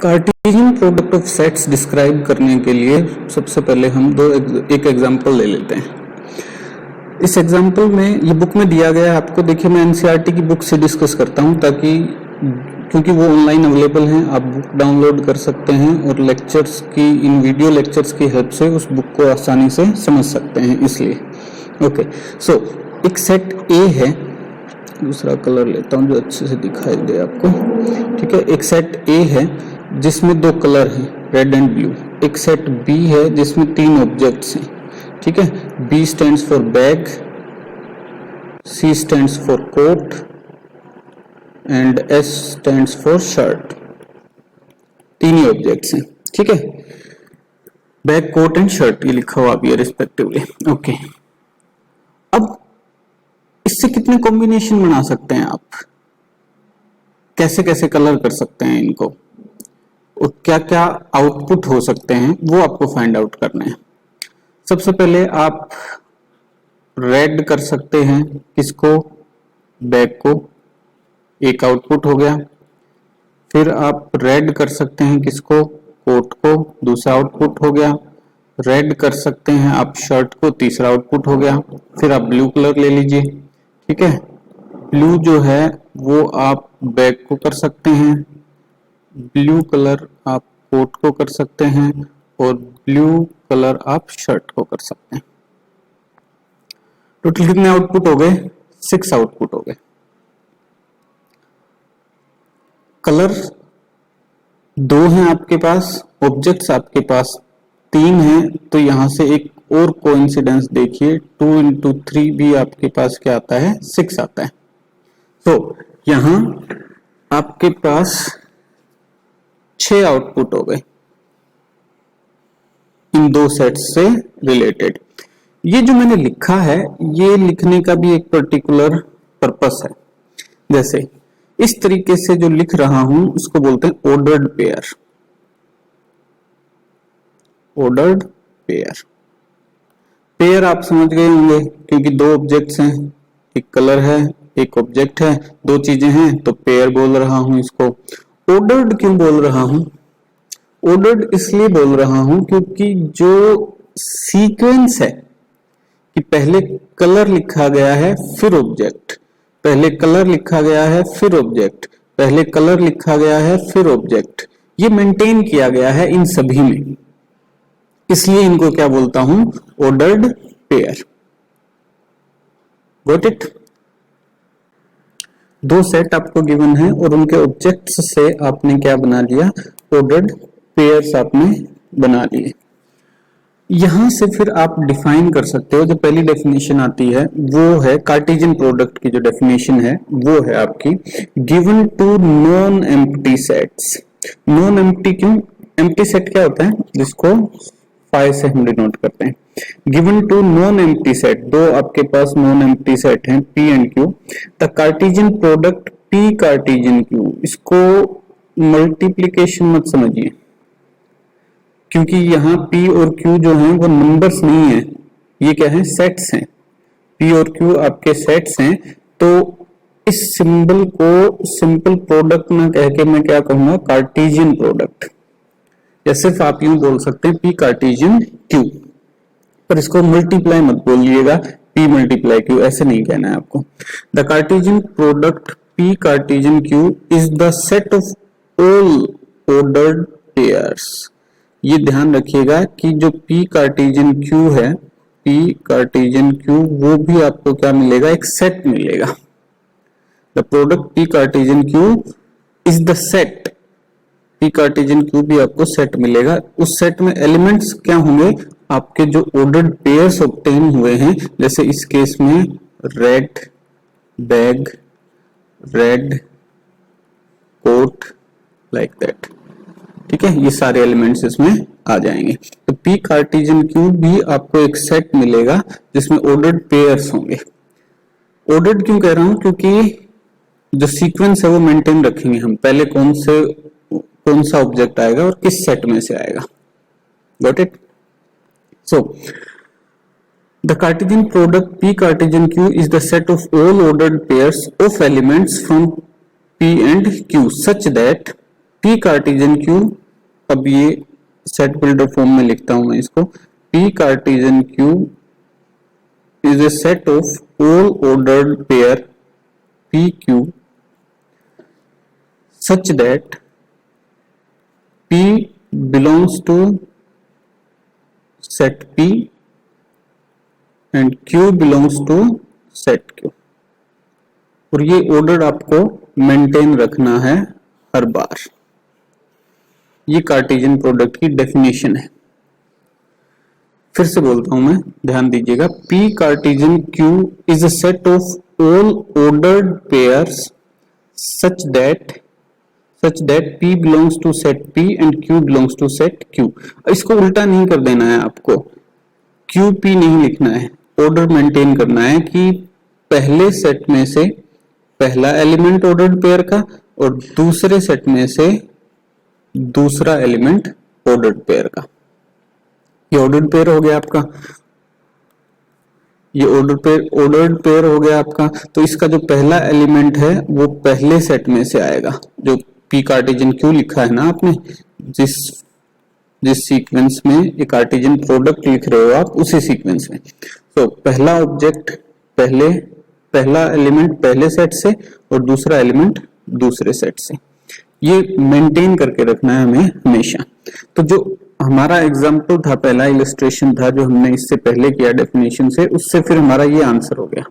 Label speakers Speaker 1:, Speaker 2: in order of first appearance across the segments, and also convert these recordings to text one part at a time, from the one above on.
Speaker 1: Cartesian product of sets describe करने के लिए सबसे पहले हम एक एग्जांपल ले लेते हैं। इस एग्जांपल में ये बुक में दिया गया है आपको। देखिए मैं एनसीईआरटी की बुक से डिस्कस करता हूं ताकि क्योंकि वो ऑनलाइन अवेलेबल हैं, आप बुक डाउनलोड कर सकते हैं और लेक्चर्स की इन वीडियो लेक्चर्स की हेल्प से उस बुक को आसानी से समझ सकते हैं, इसलिए ओके। सो एक सेट ए है, दूसरा कलर लेता हूं जो अच्छे से दिखाई दे आपको, ठीक है। एक सेट ए है जिसमें दो कलर हैं, रेड एंड ब्लू। एक सेट बी है जिसमें तीन ऑब्जेक्ट्स हैं, ठीक है। B stands for bag, C stands for coat and S stands for shirt. तीन ही ऑब्जेक्ट्स हैं, ठीक है। बैग, कोट एंड शर्ट ये लिखा हुआ भी है रिस्पेक्टिवली, ओके। अब इससे कितने कॉम्बिनेशन बना सकते हैं आप, कैसे कैसे कलर कर सकते हैं इनको, और क्या क्या आउटपुट हो सकते हैं वो आपको फाइंड आउट करना है। सबसे पहले आप रेड कर सकते हैं किसको, बैग को, एक आउटपुट हो गया। फिर आप रेड कर सकते हैं किसको, कोट को, दूसरा आउटपुट हो गया। रेड कर सकते हैं आप शर्ट को, तीसरा आउटपुट हो गया। फिर आप ब्लू कलर ले लीजिए, ठीक है। ब्लू जो है वो आप बैग को कर सकते हैं, ब्लू कलर आप कोट को कर सकते हैं और ब्लू कलर आप शर्ट को कर सकते हैं। टोटल कितने आउटपुट हो गए, 6 आउटपुट हो गए। कलर 2 हैं आपके पास, ऑब्जेक्ट्स आपके पास 3 हैं, तो यहां से एक और कोइंसिडेंस देखिए, 2 into 3 भी आपके पास क्या आता है, 6 आता है। तो यहां आपके पास 6 आउटपुट हो गए इन दो सेट्स से रिलेटेड। ये जो मैंने लिखा है, ये लिखने का भी एक पर्टिकुलर पर्पस है। जैसे इस तरीके से जो लिख रहा हूं उसको बोलते हैं ordered pair. Ordered pair, pair आप समझ गए होंगे क्योंकि दो ऑब्जेक्ट्स हैं, एक कलर है एक ऑब्जेक्ट है, दो चीजें हैं तो पेयर बोल रहा हूं इसको। ऑर्डर्ड क्यों बोल रहा हूं, ऑर्डर्ड इसलिए बोल रहा हूं क्योंकि जो सीक्वेंस है कि पहले कलर लिखा गया है फिर ऑब्जेक्ट, पहले कलर लिखा गया है फिर ऑब्जेक्ट, पहले कलर लिखा गया है फिर ऑब्जेक्ट, ये मेंटेन किया गया है इन सभी में, इसलिए इनको क्या बोलता हूं, ऑर्डर्ड पेयर। Got it. दो सेट आपको गिवन है और उनके ऑब्जेक्ट्स से आपने क्या बना लिया, ऑर्डर्ड पेयर्स आपने बना लिए। यहां से फिर आप डिफाइन कर सकते हो, जो पहली डेफिनेशन आती है वो है कार्टेशियन प्रोडक्ट की जो डेफिनेशन है वो है आपकी, given two non empty sets. Non empty क्यों, एम्प्टी सेट क्या होता है जिसको 5 से हम डिनोट करते हैं। Given two non empty set, दो आपके पास नॉन एम्प्टी सेट हैं P and Q, the Cartesian product P Cartesian Q। इसको मल्टीप्लीकेशन मत समझिए क्योंकि यहाँ P और Q जो हैं वो नंबर्स नहीं है, ये क्या है, सेट्स हैं। P और Q आपके सेट्स हैं, तो इस सिंबल को सिंपल प्रोडक्ट ना कह के मैं क्या कहूंगा, कार्टेशियन प्रोडक्ट, या सिर्फ आप यूं बोल सकते हैं P कार्टेशियन Q, पर इसको मल्टीप्लाई मत बोलिएगा, P मल्टीप्लाई Q ऐसे नहीं कहना है आपको। The Cartesian product P Cartesian Q is the set of all ordered pairs. ये ध्यान रखिएगा कि जो P कार्टेशियन Q है, P कार्टेशियन Q, वो भी आपको क्या मिलेगा, एक सेट मिलेगा। The product P Cartesian Q is the set, P Cartesian Q भी आपको सेट मिलेगा। उस सेट में एलिमेंट्स क्या होंगे, आपके जो ऑर्डर्ड पेयर्स ऑब्टेन हुए हैं, जैसे इस केस में red bag, red coat, like that, ठीक है। ये सारे एलिमेंट्स इसमें आ जाएंगे। तो P कार्टेशियन Q भी आपको एक सेट मिलेगा जिसमें ऑर्डर्ड पेयर्स होंगे। ऑर्डर्ड क्यों कह रहा हूं, क्योंकि जो सीक्वेंस है वो मेंटेन रखेंगे हम, पहले कौन सा ऑब्जेक्ट आएगा और किस सेट में से आएगा। Got it. So the Cartesian product P Cartesian Q is the set of all ordered pairs of elements from P and Q such that P Cartesian Q, अब ये सेट बिल्डर फॉर्म में लिखता हूं मैं इसको, P Cartesian Q is a set of all ordered pair PQ such that P belongs to set P and Q belongs to set Q, और ये order आपको मेंटेन रखना है हर बार। ये कार्टेशियन प्रोडक्ट की डेफिनेशन है। फिर से बोलता हूं मैं, ध्यान दीजिएगा, P Cartesian Q is a set of all ordered pairs such that P belongs to set P and Q belongs to set Q। इसको उल्टा नहीं कर देना है आपको, QP नहीं लिखना है, ऑर्डर मेंटेन करना है कि पहले सेट में से पहला एलिमेंट ऑर्डर्ड पेयर का और दूसरे सेट में से दूसरा एलिमेंट ऑर्डर्ड पेयर का। ये ऑर्डर्ड पेयर हो गया आपका, ये ऑर्डर्ड पेयर हो गया आपका। तो इसका जो पहला एलिमेंट है वो पहले सेट में से आएगा, जो पी कार्टेशियन क्यू लिखा है ना आपने, जिस सीक्वेंस में ये कार्टेशियन प्रोडक्ट लिख रहे हो आप, उसी सीक्वेंस में। तो पहला ऑब्जेक्ट पहला एलिमेंट पहले सेट से और दूसरा एलिमेंट दूसरे सेट से, ये मेंटेन करके रखना है हमें हमेशा। तो जो हमारा एग्जाम्पल था, पहला इलस्ट्रेशन था जो हमने इससे पहले किया डेफिनेशन से, उससे फिर हमारा ये आंसर हो गया।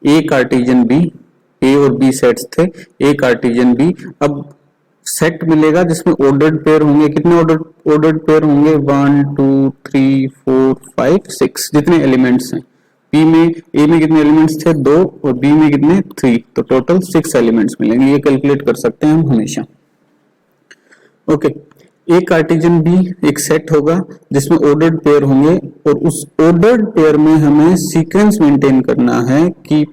Speaker 1: ए Cartesian B, A or B sets थे, ए कार्टेशियन बी। अब सेट मिलेगा जिसमें ऑर्डर्ड पेयर होंगे। कितने ऑर्डर्ड पेयर होंगे? 1 2 3 4 5 6, जितने एलिमेंट्स हैं। पी में, ए में कितने एलिमेंट्स थे? 2, और बी में कितने? 3, तो टोटल 6 एलिमेंट्स मिलेंगे। ये कैलकुलेट कर सकते हैं हम हमेशा। ओके, ए कार्टेशियन बी एक सेट होगा जिसमें ऑर्डर्ड पेयर होंगे, और उस ऑर्डर्ड पेयर में हमें सीक्वेंस मेंटेन करना है कि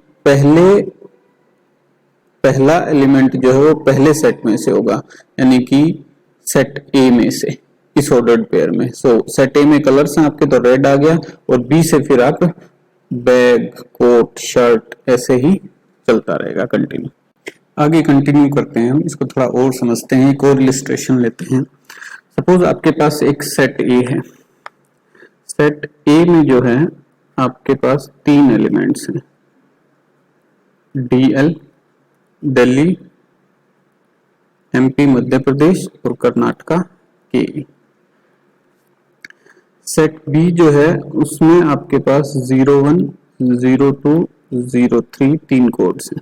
Speaker 1: पहला एलिमेंट जो है वो पहले सेट में से होगा, यानी कि सेट ए में से, इस ऑर्डर्ड पेयर में। सो सेट ए में कलर्स हैं आपके, तो रेड आ गया, और बी से फिर आप बैग, कोट, शर्ट, ऐसे ही चलता रहेगा कंटिन्यू। आगे कंटिन्यू करते हैं हम, इसको थोड़ा और समझते हैं, एक और इलस्ट्रेशन लेते हैं। सपोज आपके पास एक सेट ए है। सेट ए में जो है आपके पास 3 एलिमेंट्स हैं, DL, दिल्ली, MP मध्य प्रदेश, और कर्नाटका KE। सेट बी जो है उसमें आपके पास 01, 02, 03 3 कोड्स हैं।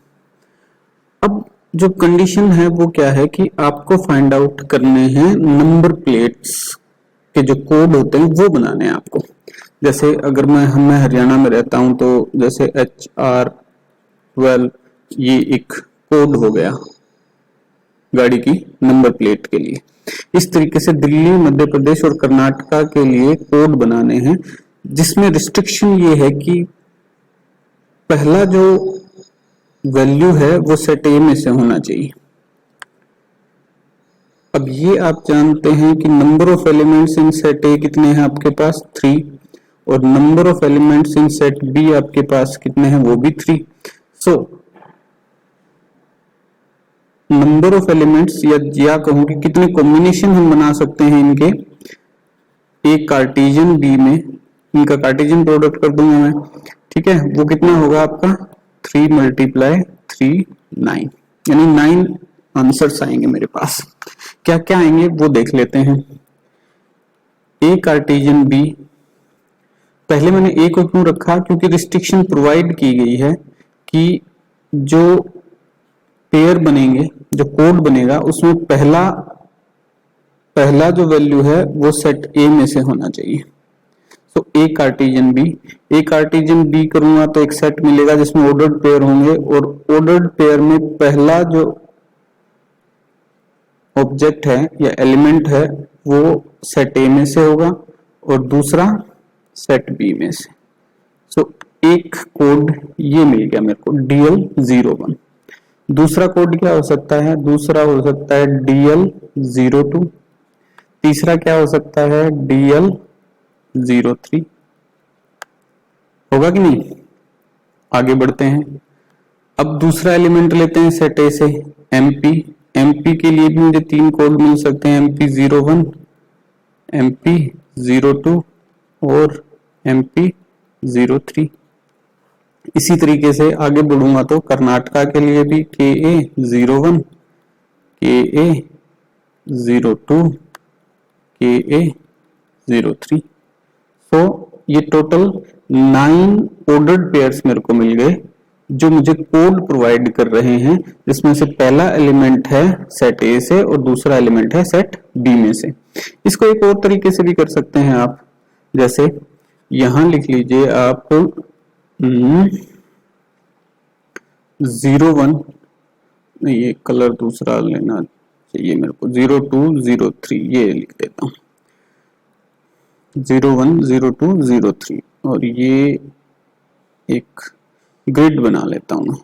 Speaker 1: अब जो कंडीशन है वो क्या है कि आपको फाइंड आउट करने हैं नंबर प्लेट्स के जो कोड होते हैं, वो बनाने हैं आपको। जैसे अगर मैं हरियाणा में रहता हूं, तो जैसे HR12 ये एक कोड हो गया गाड़ी की नंबर प्लेट के लिए। इस तरीके से दिल्ली, मध्य प्रदेश और कर्नाटका के लिए कोड बनाने हैं, जिसमें रिस्ट्रिक्शन ये है कि पहला जो वैल्यू है वो सेट ए में से होना चाहिए। अब ये आप जानते हैं कि number of elements in set A कितने हैं आपके पास? 3, और number of elements in set B आपके पास कितने हैं? वो भी 3। सो नंबर ऑफ एलिमेंट्स, या कहूं कि कितने कॉम्बिनेशन हम बना सकते हैं इनके, एक कार्टेशियन बी में, इनका कार्टेशियन प्रोडक्ट कर दूंगा मैं, ठीक है। वो कितना होगा आपका? 3 × 3 9, यानी 9 आंसर्स आएंगे मेरे पास। क्या क्या आएंगे वो देख लेते हैं। ए कार्टेशियन बी, पहले मैंने ए को क्यों रखा? क्योंकि रिस्ट्रिक्शन प्रोवाइड की गई है कि जो पेयर बनेंगे, जो कोड बनेगा, उसमें पहला जो वैल्यू है वो सेट ए में से होना चाहिए। तो ए कार्टेशियन बी करूंगा तो एक सेट मिलेगा जिसमें ऑर्डर्ड पेयर होंगे, और ऑर्डर्ड पेयर में पहला जो ऑब्जेक्ट है या एलिमेंट है वो सेट ए में से होगा और दूसरा सेट बी में से। सो एक कोड ये मिल गया मेरे को, DL01। दूसरा कोड क्या हो सकता है? दूसरा हो सकता है DL02। तीसरा क्या हो सकता है? DL03। होगा कि नहीं? आगे बढ़ते हैं। अब दूसरा एलिमेंट लेते हैं सेट ए से, MP, MP के लिए भी मुझे 3 कोड मिल सकते हैं, MP01, MP02 और MP03। इसी तरीके से आगे बढ़ूंगा तो कर्नाटका के लिए भी KA01, KA02, KA03। तो ये टोटल 9 ऑर्डर्ड पेयर्स मेरे को मिल गए जो मुझे कोड प्रोवाइड कर रहे हैं, जिसमें से पहला एलिमेंट है सेट ए से और दूसरा एलिमेंट है सेट बी में से। इसको एक और तरीके से भी कर सकते हैं आप, जैसे यहां लिख लीजिए आप 01, ये कलर दूसरा लेना चाहिए मेरे को, 0203 ये लिख देता हूं, 010203 और ये एक ग्रिड बना लेता हूं मैं।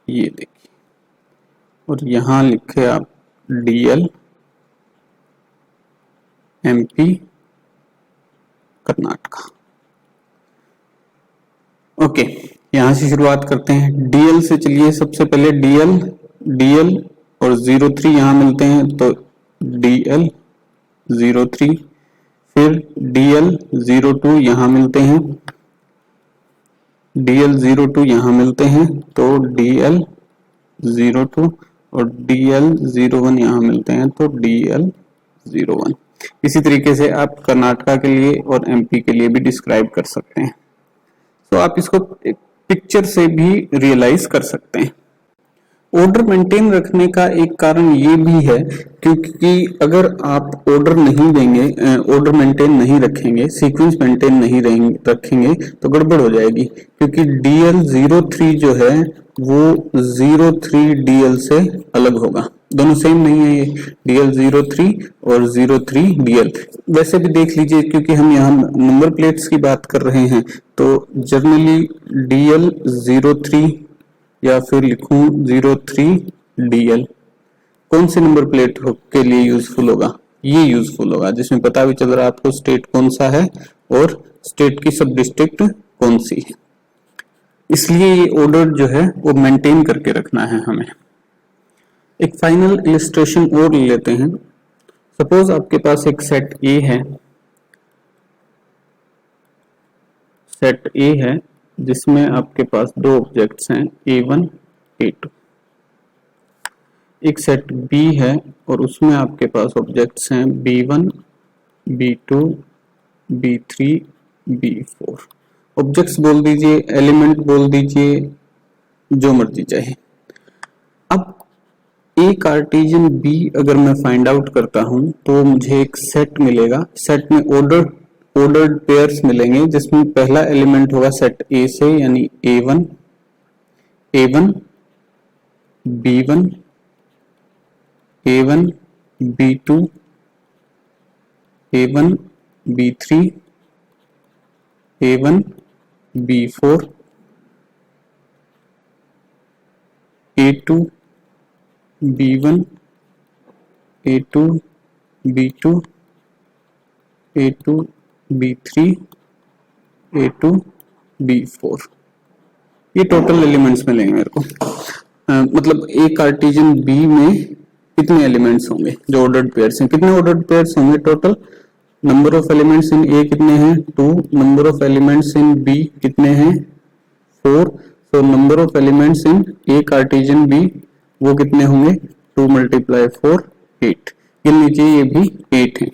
Speaker 1: ये देखिए, और यहां लिखे आप DL MP कर्नाटका। ओके, यहां से शुरुआत करते हैं। DL से चलिए, सबसे पहले DL और 03 यहां मिलते हैं तो DL 03, फिर DL 02 यहां मिलते हैं, DL 02 यहां मिलते हैं तो DL 02 और DL 01 यहां मिलते हैं तो DL 01। इसी तरीके से आप कर्नाटका के लिए और MP के लिए भी डिस्क्राइब कर सकते हैं। तो आप इसको एक पिक्चर से भी रियलाइज कर सकते हैं। ऑर्डर मेंटेन रखने का एक कारण ये भी है क्योंकि अगर आप ऑर्डर नहीं देंगे, ऑर्डर मेंटेन नहीं रखेंगे, सीक्वेंस मेंटेन नहीं रखेंगे तो गड़बड़ हो जाएगी, क्योंकि DL 03 जो है वो 03 DL से अलग होगा। दोनों सेम नहीं है, ये DL 03 और 03 DL। वैसे भी देख लीजिए, क्योंकि हम यहाँ नंबर प्लेट्स की बात कर रहे हैं तो जनरली DL 03 या फिर लिखूं 03 DL कौन से नंबर प्लेट के लिए यूजफुल होगा? ये यूजफुल होगा जिसमें पता भी चल रहा है आपको स्टेट कौन सा है और स्टेट की सब डिस्ट्रिक्ट कौन सी है। इसलिए ये ऑर्डर जो है वो मेंटेन करके रखना है हमें। एक फाइनल इलिस्ट्रेशन और ले लेते हैं। सपोज आपके पास एक सेट ए है, सेट ए है जिसमें आपके पास दो ऑब्जेक्ट्स हैं A1 A2। एक सेट B है और उसमें आपके पास ऑब्जेक्ट्स हैं B1 B2 B3 B4। Objects बोल दीजिए, एलिमेंट बोल दीजिए, जो मर्जी चाहे। अब ए कार्टेशियन B अगर मैं फाइंड आउट करता हूं तो मुझे एक सेट मिलेगा। सेट में ऑर्डर्ड पेयर्स मिलेंगे जिसमें पहला एलिमेंट होगा सेट ए से, यानी A1 B1 A1 B2 A1 B3 A1 B4 A2 B1 A2 B2 A2 B3 A2 B4। ये टोटल एलिमेंट्स मिलेंगे मेरे को। मतलब ए कार्टेशियन B में कितने एलिमेंट्स होंगे जो ऑर्डर्ड पेयर्स हैं? कितने ऑर्डर्ड पेयर्स होंगे total? Number of elements in A कितने हैं? 2। Number of elements in B कितने हैं? 4। तो number of elements in A Cartesian B वो कितने होंगे? 2 × 4 8। गिन लीजिए, ये भी 8 है।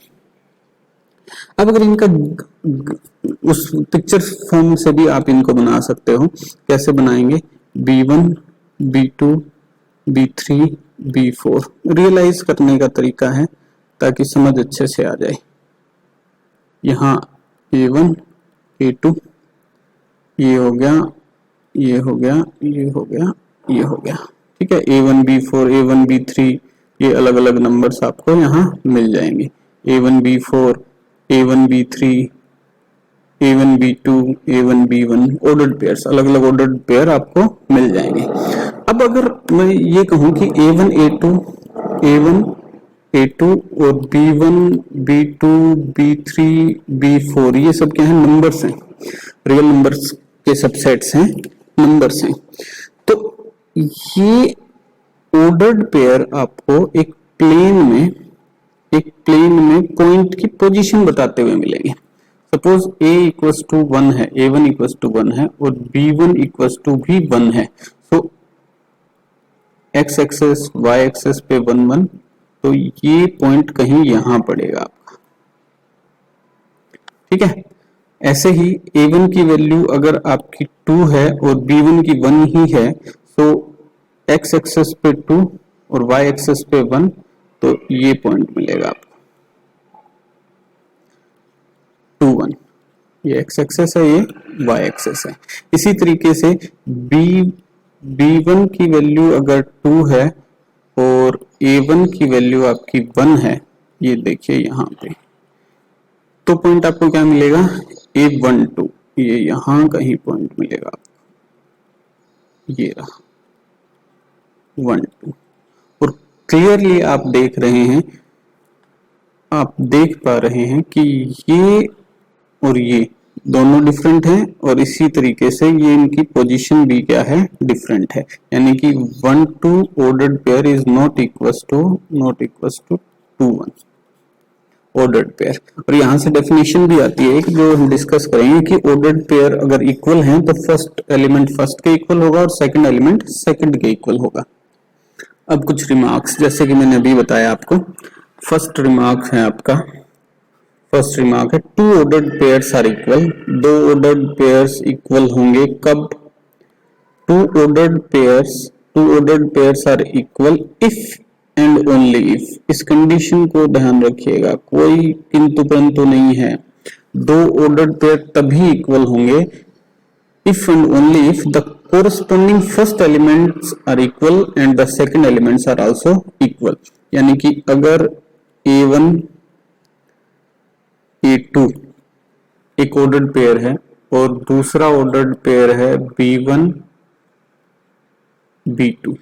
Speaker 1: अब अगर इनका उस पिक्चर फॉर्म से भी आप इनको बना सकते हो। कैसे बनाएंगे? B1 B2 B3 B4 realise करने का तरीका है ताकि समझ अच्छे से आ जाए। यहाँ A1 A2 ये हो गया, ये हो गया, ये हो गया, ये हो गया, ठीक है। A1 B4 A1 B3 ये अलग अलग नंबर्स आपको यहाँ मिल जाएंगे। A1 B4 A1 B3 A1 B2 A1 B1 ordered pairs, अलग अलग ऑर्डर्ड पेयर आपको मिल जाएंगे। अब अगर मैं ये कहूं कि A1 A2 और B1 B2 B3 B4 ये सब क्या है? नंबर्स हैं, रियल नंबर्स के सबसेट्स हैं। नंबर्स हैं। तो ये ऑर्डर्ड पेयर आपको एक प्लेन में पॉइंट की पोजीशन बताते हुए मिलेंगे। सपोज a इक्वल्स टू 1 है, a1 इक्वल्स टू 1 है और b1 इक्वल्स टू भी 1 है। सो x एक्सेस y एक्सेस पे 1 1, तो ये पॉइंट कहीं यहां पड़ेगा आपका, ठीक है। ऐसे ही a1 की वैल्यू अगर आपकी 2 है और b1 की 1 ही है, तो x एक्सेस पे 2 और y एक्सेस पे 1, तो ये पॉइंट मिलेगा आपको 2 1। ये x एक्सेस है, ये y एक्सेस है। इसी तरीके से b1 की वैल्यू अगर 2 है और a1 की वैल्यू आपकी 1 है, ये देखिए यहां पे, तो पॉइंट आपको क्या मिलेगा, a12, ये यहां कहीं पॉइंट मिलेगा आपको, ये रहा 1 2। और क्लियरली आप देख रहे हैं, आप देख पा रहे हैं कि ये और ये दोनों डिफरेंट हैं और इसी तरीके से ये इनकी पोजीशन भी क्या है, डिफरेंट है। यानी कि 1 2 ordered pair is not equals to 2 1 ordered pair. और यहां से डेफिनेशन भी आती है कि जो हम डिस्कस करेंगे कि ऑर्डर्ड पेयर अगर इक्वल हैं तो फर्स्ट एलिमेंट फर्स्ट के इक्वल होगा और सेकंड एलिमेंट सेकंड के इक्वल होगा। अब कुछ रिमार्क्स, जैसे कि मैंने अभी बताया आपको, फर्स्ट रिमार्क है आपका, फर्स्ट रिमार्क है 2 ordered pairs are equal. 2 ordered pairs equal होंगे कब, 2 ordered pairs are equal if and only if. इस कंडीशन को ध्यान रखिएगा, कोई किंतु परंतु नहीं है। 2 ऑर्डर्ड पेयर तभी इक्वल होंगे if and only if the corresponding first elements are equal and the second elements are also equal। यानी कि अगर a1 a2 एक ऑर्डर्ड पेयर है और दूसरा ऑर्डर्ड पेयर है b1 b2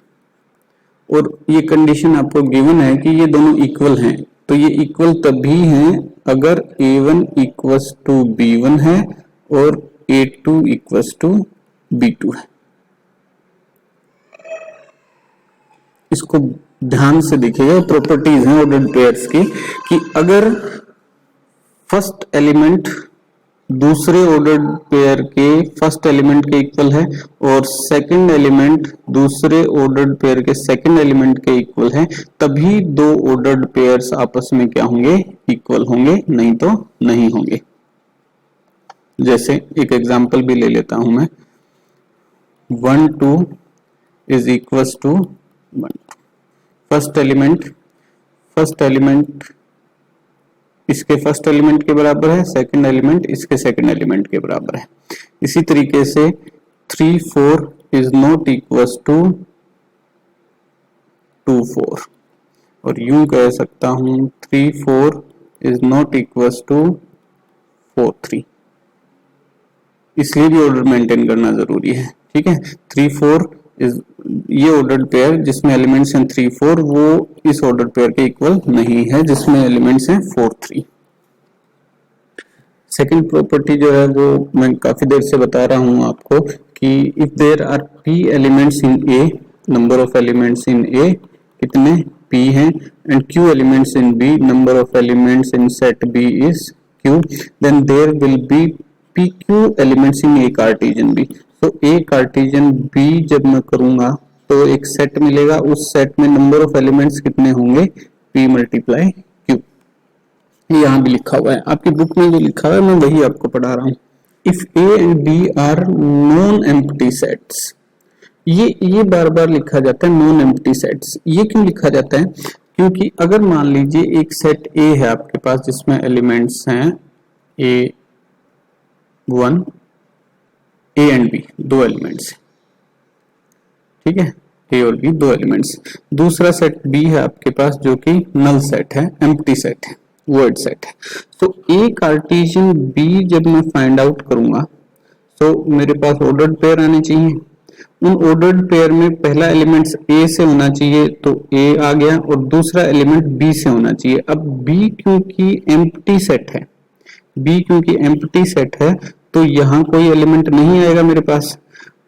Speaker 1: और ये कंडीशन आपको गिवन है कि ये दोनों इक्वल हैं, तो ये इक्वल तभी हैं अगर a1 इक्वल्स टू b1 है और a2 इक्वल्स टू b2 है। इसको ध्यान से देखिएगा, प्रॉपर्टीज हैं ऑर्डर्ड पेयर्स की कि अगर फर्स्ट एलिमेंट दूसरे ऑर्डर्ड पेयर के फर्स्ट एलिमेंट के इक्वल है और सेकंड एलिमेंट दूसरे ऑर्डर्ड पेयर के सेकंड एलिमेंट के इक्वल है, तभी 2 ऑर्डर्ड पेयर्स आपस में क्या होंगे, इक्वल होंगे, नहीं तो नहीं होंगे। जैसे एक एग्जांपल भी ले लेता हूं मैं, 1 2 is equals to 1। First element इसके फर्स्ट एलिमेंट के बराबर है, सेकंड एलिमेंट इसके सेकंड एलिमेंट के बराबर है। इसी तरीके से 3 4 इज नॉट इक्वल्स टू 2 4 और यूं कह सकता हूं 3 4 इज नॉट इक्वल्स टू 4 3। इसलिए भी ऑर्डर मेंटेन करना जरूरी है, ठीक है। 3 4 इज ये ऑर्डर्ड पेयर जिसमें एलिमेंट्स हैं 3 4, वो इस ऑर्डर पेयर के इक्वल नहीं है जिसमें एलिमेंट्स हैं 4 3। सेकंड प्रॉपर्टी जो है वो मैं काफी देर से बता रहा हूं आपको कि if there are p elements in a, number of elements in a कितने p हैं, and q elements in b, number of elements in set b is q, then there will be pq elements in a Cartesian b। तो a Cartesian b जब मैं करूंगा तो एक set मिलेगा, उस सेट में नंबर ऑफ एलिमेंट्स कितने होंगे, p मल्टीप्लाई q। यहाँ भी लिखा हुआ है, आपकी बुक में जो लिखा हुआ है मैं वही आपको पढ़ा रहा हूँ। If a and b are non empty sets, ये बार बार लिखा जाता है नॉन एम्प्टी सेट्स। ये क्यों लिखा जाता है, क्योंकि अगर मान लीजिए एक सेट a है आपके पास जिसमें एलिमेंट्स हैं a1 a and b, 2 elements, ठीक है, a और b 2 एलिमेंट्स। दूसरा सेट b है आपके पास जो कि नल सेट है, एम्प्टी सेट है, वर्ड सेट है। तो a कार्टेशियन b जब मैं फाइंड आउट करूंगा तो मेरे पास ऑर्डर्ड पेयर आने चाहिए। उन ऑर्डर्ड पेयर में पहला एलिमेंट a से होना चाहिए तो a आ गया और दूसरा एलिमेंट b से होना चाहिए। अब b क्योंकि एम्प्टी सेट है तो यहाँ कोई एलिमेंट नहीं आएगा मेरे पास,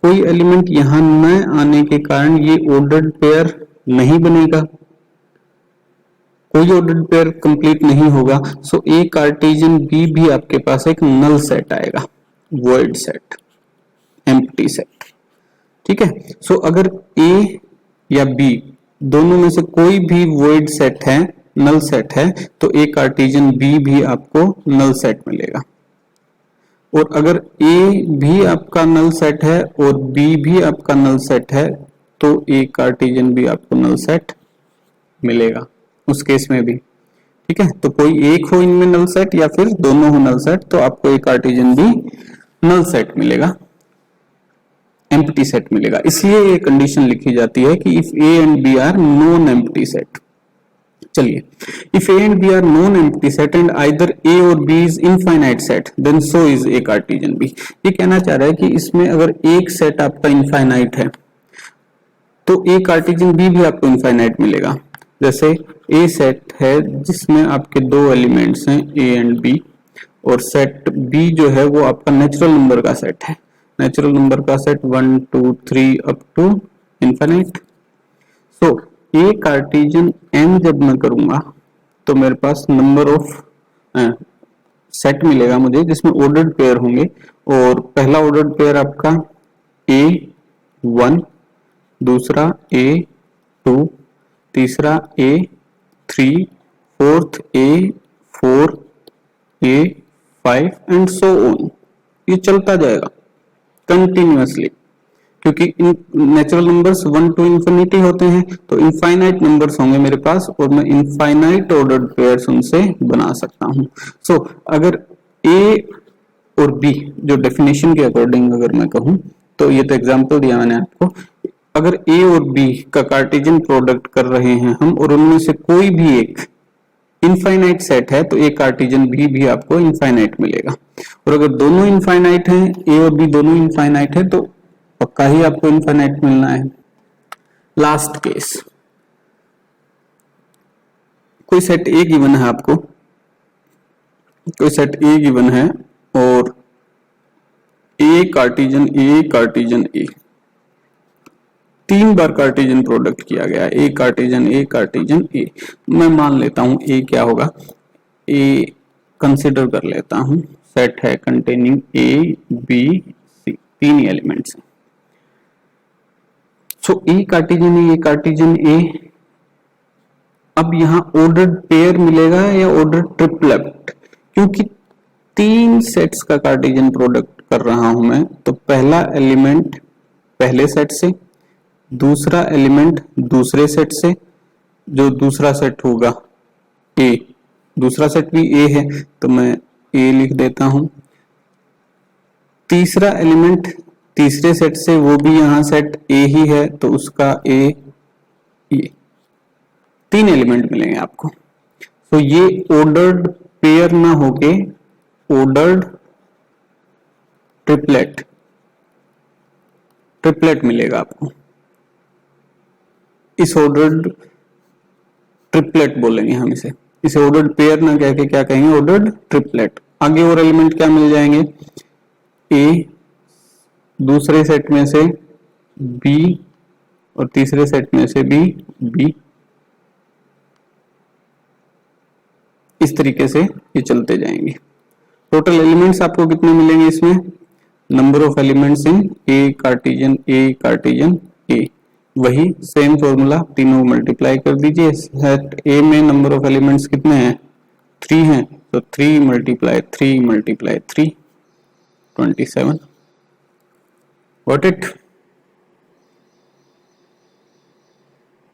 Speaker 1: कोई एलिमेंट यहां न आने के कारण ये ऑर्डर्ड पेयर नहीं बनेगा, कोई ऑर्डर्ड पेयर कंप्लीट नहीं होगा। सो ए कार्टेशियन बी भी आपके पास एक नल सेट आएगा, वॉइड सेट, एम्प्टी सेट। ठीक है, सो अगर ए या बी दोनों में से कोई भी वॉइड सेट है, नल सेट है, तो ए कार्टेशियन बी भी आपको नल सेट मिलेगा। और अगर ए भी आपका नल सेट है और बी भी आपका नल सेट है, तो ए कार्टेशियन भी आपको नल सेट मिलेगा उस केस में भी। ठीक है, तो कोई एक हो इनमें नल सेट या फिर दोनों हो नल सेट, तो आपको ए कार्टेशियन भी नल सेट मिलेगा, एम्प्टी सेट मिलेगा। इसलिए ये कंडीशन लिखी जाती है कि if A and B are non empty set. चलिए, if A and B are non empty set and either A or B is infinite set then so is A Cartesian B. ये कहना चाह रहा है कि इसमें अगर एक सेट आपका इनफाइनाइट है तो ए कार्टेशियन बी भी आपको इनफाइनाइट मिलेगा। जैसे ए सेट है जिसमें आपके दो एलिमेंट्स हैं ए एंड बी, और सेट बी जो है वो आपका नेचुरल नंबर का सेट है, नेचुरल नंबर का set 1 2 3 up to infinite. So A Cartesian N जब मैं करूंगा तो मेरे पास नंबर ऑफ सेट मिलेगा मुझे जिसमें ऑर्डर्ड पेयर होंगे, और पहला ऑर्डर्ड पेयर आपका A1, दूसरा A2, तीसरा A3, fourth A4, A5 and so on. ये चलता जाएगा कंटिन्यूअसली, क्योंकि नेचुरल नंबर्स 1 टू इंफिनिटी होते हैं, तो इनफाइनाइट नंबर्स होंगे मेरे पास और मैं इनफाइनाइट ऑर्डर्ड पेयर्स उनसे बना सकता हूं। सो अगर ए और बी जो डेफिनेशन के अकॉर्डिंग अगर मैं कहूं, तो ये तो एग्जांपल दिया मैंने आपको, अगर ए और बी का कार्टेशियन प्रोडक्ट कर रहे हैं हम और उनमें से कोई भी एक इनफाइनाइट सेट है, तो ए कार्टेशियन बी भी आपको इनफाइनाइट मिलेगा। और अगर दोनों इनफाइनाइट हैं, ए और बी दोनों इनफाइनाइट है, तो पक्का ही आपको इनफाइनाइट मिलना है। लास्ट केस, कोई सेट ए गिवन है आपको, कोई सेट ए गिवन है और ए कार्टेशियन ए तीन बार कार्टेशियन प्रोडक्ट किया गया, ए कार्टेशियन ए। मैं मान लेता हूं ए क्या होगा, ए कंसिडर कर लेता हूं, सेट है कंटेनिंग ए बी सी, तीन ही एलिमेंट्स हैं। सो ए कार्टेशियन ए, अब यहां ऑर्डर्ड पेयर मिलेगा या ऑर्डर्ड ट्रिपलेट, क्योंकि तीन सेट्स का कार्टेशियन प्रोडक्ट कर रहा हूं मैं, तो पहला एलिमेंट पहले सेट से, दूसरा एलिमेंट दूसरे सेट से, जो दूसरा सेट होगा ए, दूसरा सेट भी ए है तो मैं ए लिख देता हूं, तीसरा एलिमेंट तीसरे सेट से, वो भी यहां सेट ए ही है तो उसका ए, ये तीन एलिमेंट मिलेंगे आपको। तो ये ऑर्डर्ड पेयर ना होके ऑर्डर्ड ट्रिपलेट मिलेगा आपको। इस ऑर्डर्ड ट्रिपलेट बोलेंगे हम इसे ऑर्डर्ड पेयर ना कह के क्या कहेंगे, ऑर्डर्ड ट्रिपलेट। आगे और एलिमेंट क्या मिल जाएंगे, ए, दूसरे सेट में से बी और तीसरे सेट में से भी बी। इस तरीके से ये चलते जाएंगे। टोटल एलिमेंट्स आपको कितने मिलेंगे इसमें, number of elements in A Cartesian A, वही सेम फॉर्मूला, तीनों मल्टीप्लाई कर दीजिए। सेट ए में नंबर ऑफ एलिमेंट्स कितने हैं, 3 हैं, तो 3 मल्टीप्लाई 3 27। Got it?